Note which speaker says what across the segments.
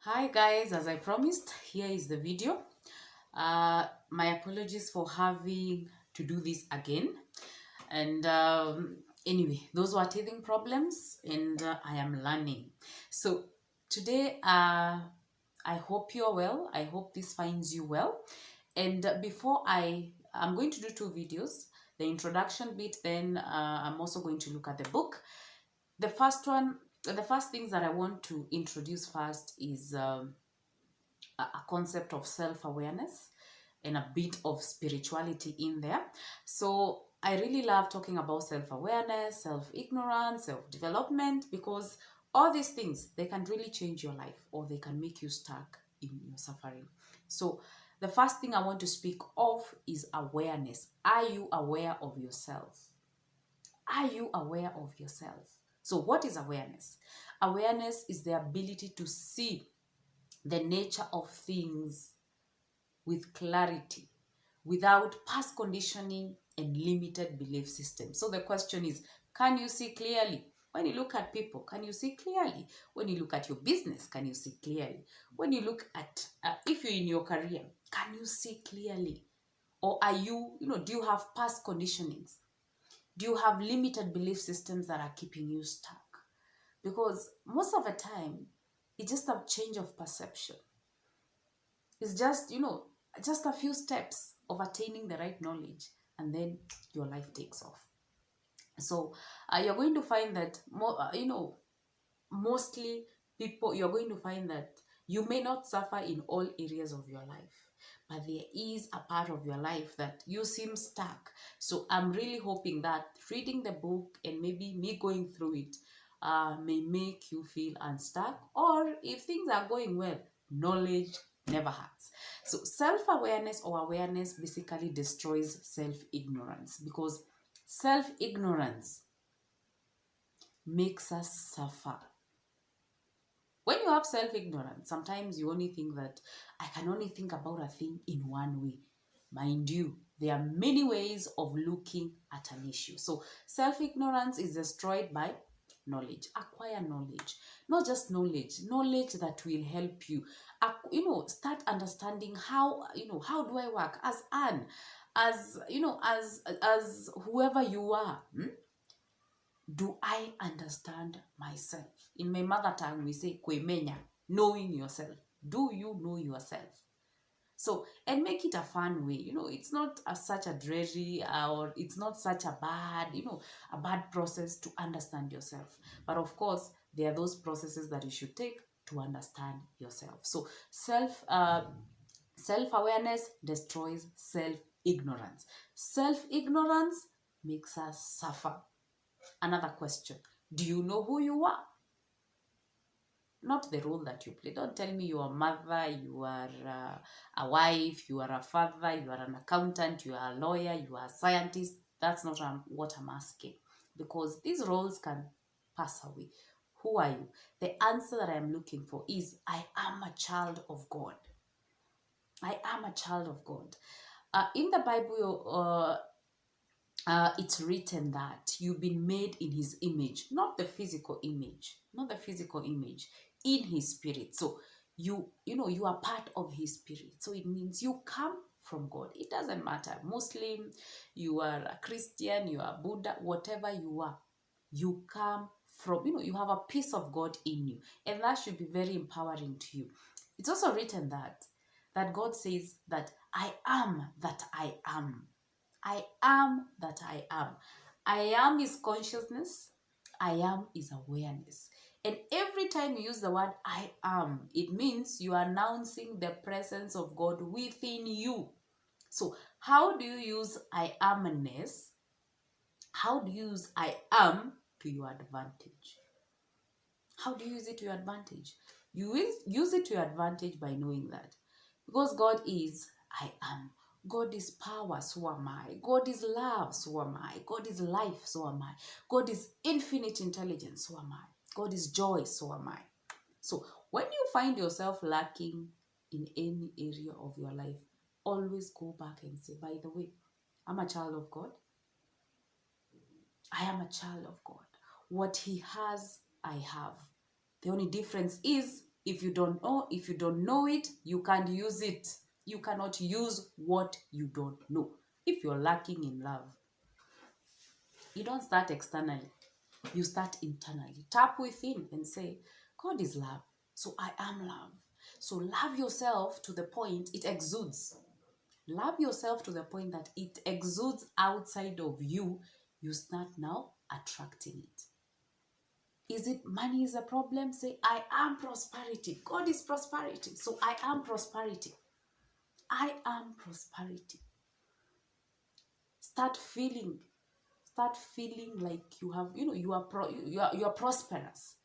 Speaker 1: Hi guys, as I promised, here is the video. My apologies for having to do this again. And anyway, those were teething problems, and I am learning. So today, I hope you're well. I hope this finds you well. And before I'm going to do two videos. The introduction bit, then I'm also going to look at the book. The first things that I want to introduce first is a concept of self-awareness and a bit of spirituality in there. So I really love talking about self-awareness, self-ignorance, self-development, because all these things, they can really change your life or they can make you stuck in your suffering. So the first thing I want to speak of is awareness. Are you aware of yourself? Are you aware of yourself? So what is awareness? Awareness is the ability to see the nature of things with clarity, without past conditioning and limited belief systems. So the question is, can you see clearly? When you look at people, can you see clearly? When you look at your business, can you see clearly? When you look at, if you're in your career, can you see clearly? Or are you, do you have past conditionings? Do you have limited belief systems that are keeping you stuck? Because most of the time, it's just a change of perception. It's just, just a few steps of attaining the right knowledge, and then your life takes off. So you're going to find that mostly people, you're going to find that you may not suffer in all areas of your life, but there is a part of your life that you seem stuck. So I'm really hoping that reading the book and maybe me going through it may make you feel unstuck, or if things are going well, knowledge never hurts. So self-awareness or awareness basically destroys self-ignorance, because self-ignorance makes us suffer. When you have self-ignorance, sometimes you only think that I can only think about a thing in one way. Mind you, there are many ways of looking at an issue. So self-ignorance is destroyed by knowledge. Acquire knowledge. Not just knowledge that will help you. Start understanding how, how do I work as Anne, as whoever you are. Do I understand myself? In my mother tongue, we say kwemenya, knowing yourself. Do you know yourself? So, and make it a fun way. It's not such a dreary, or it's not such a bad process to understand yourself. But of course, there are those processes that you should take to understand yourself. So, self-awareness destroys self-ignorance. Self-ignorance makes us suffer. Another question: do you know who you are? Not the role that you play. Don't tell me you are a mother, you are a wife, you are a father, you are an accountant, you are a lawyer, you are a scientist. That's not what I'm asking, because these roles can pass away. Who are you? The answer that I'm looking for is, I am a child of God. I am a child of God. In the Bible, it's written that you've been made in his image, not the physical image, in his spirit. So you are part of his spirit. So it means you come from God. It doesn't matter, Muslim, you are a Christian, you are Buddha, whatever you are, you come from, you have a piece of God in you, and that should be very empowering to you. It's also written that God says that I am that I am. I am that I am. I am is consciousness. I am is awareness. And every time you use the word I am, it means you are announcing the presence of God within you. So how do you use I amness? How do you use I am to your advantage? How do you use it to your advantage? You use it to your advantage by knowing that. Because God is I am. God is power, so am I. God is love, so am I. God is life, so am I. God is infinite intelligence, so am I. God is joy, so am I. So when you find yourself lacking in any area of your life, always go back and say, by the way, I'm a child of God. I am a child of God. What he has, I have. The only difference is If you don't know it, you can't use it. You cannot use what you don't know. If you're lacking in love, you don't start externally, you start internally. Tap within and say, God is love, so I am love. So love yourself to the point it exudes. Love yourself to the point that it exudes outside of you. You start now attracting it. Is it money is a problem? Say, I am prosperity. God is prosperity, so I am prosperity. I am prosperity. Start feeling like you have, you are prosperous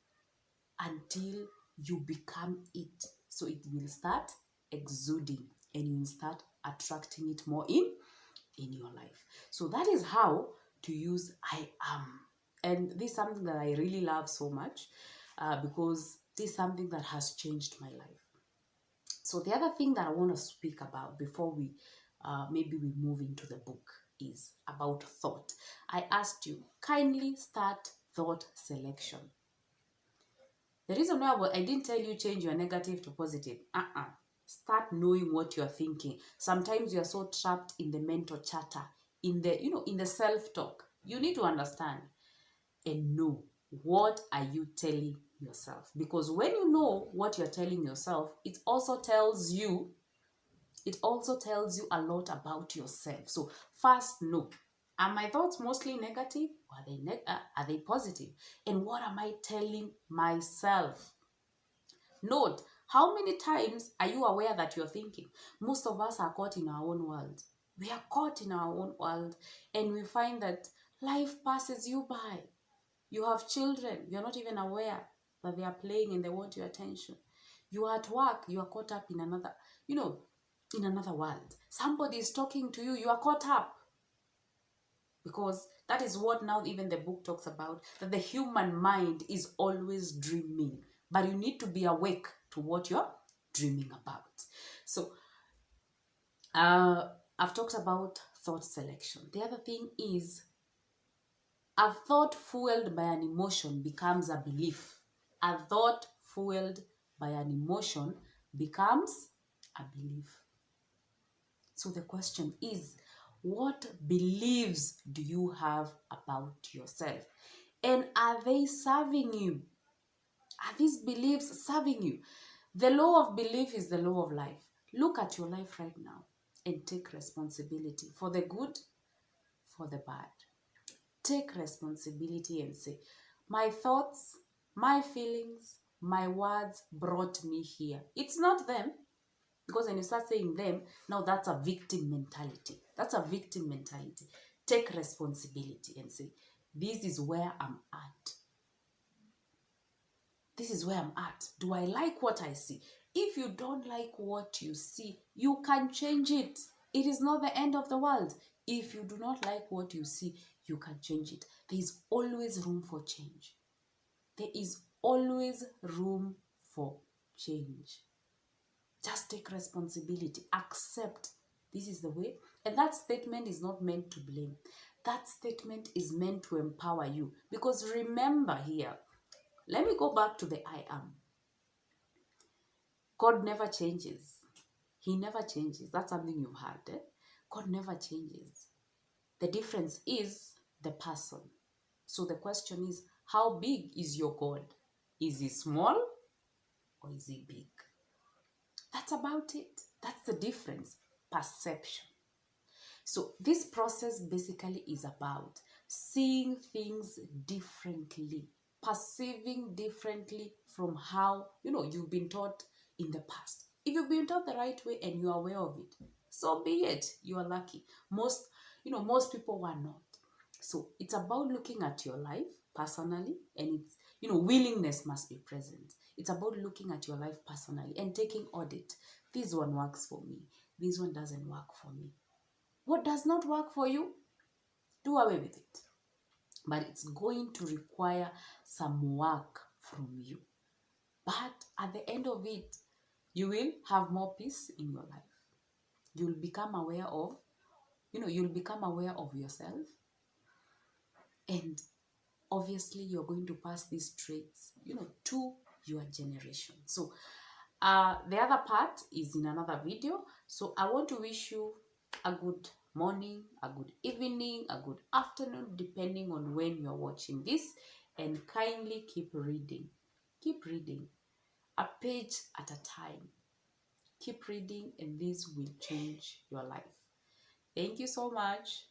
Speaker 1: until you become it. So it will start exuding and you will start attracting it more in your life. So that is how to use I am. And this is something that I really love so much, because this is something that has changed my life. So the other thing that I want to speak about before we maybe we move into the book is about thought. I asked you, kindly start thought selection. The reason why I didn't tell you change your negative to positive. Start knowing what you're thinking. Sometimes you're so trapped in the mental chatter, in the self-talk. You need to understand and know, what are you telling yourself? Because when you know what you're telling yourself, it also tells you a lot about yourself. So first know, are my thoughts mostly negative, or are they positive? And what am I telling myself? Note, how many times are you aware that you're thinking? Most of us are caught in our own world. We are caught in our own world, and we find that life passes you by. You have children, you're not even aware that they are playing and they want your attention. You are at work, you are caught up in another world. Somebody is talking to you, you are caught up. Because that is what now even the book talks about, that the human mind is always dreaming. But you need to be awake to what you're dreaming about. So, I've talked about thought selection. The other thing is, a thought fueled by an emotion becomes a belief. A thought fueled by an emotion becomes a belief. So the question is, what beliefs do you have about yourself? And are they serving you? Are these beliefs serving you? The law of belief is the law of life. Look at your life right now and take responsibility for the good, for the bad. Take responsibility and say, my thoughts, my feelings, my words brought me here. It's not them. Because when you start saying them, now that's a victim mentality. That's a victim mentality. Take responsibility and say, this is where I'm at. This is where I'm at. Do I like what I see? If you don't like what you see, you can change it. It is not the end of the world. If you do not like what you see, you can change it. There is always room for change. There is always room for change. Just take responsibility. Accept this is the way. And that statement is not meant to blame. That statement is meant to empower you. Because remember here, let me go back to the I am. God never changes. He never changes. That's something you've heard. God never changes. The difference is the person. So the question is, how big is your God? Is he small or is he big? That's about it. That's the difference. Perception. So this process basically is about seeing things differently, perceiving differently from how, you've been taught in the past. If you've been taught the right way and you're aware of it, so be it. You are lucky. Most people were not. So it's about looking at your life personally, and it's, willingness must be present. It's about looking at your life personally and taking audit. This one works for me. This one doesn't work for me. What does not work for you, do away with it. But it's going to require some work from you. But at the end of it, you will have more peace in your life. You'll become aware of, yourself. And obviously, you're going to pass these traits, to your generation. So the other part is in another video. So I want to wish you a good morning, a good evening, a good afternoon, depending on when you're watching this. And kindly keep reading. Keep reading. A page at a time. Keep reading, and this will change your life. Thank you so much.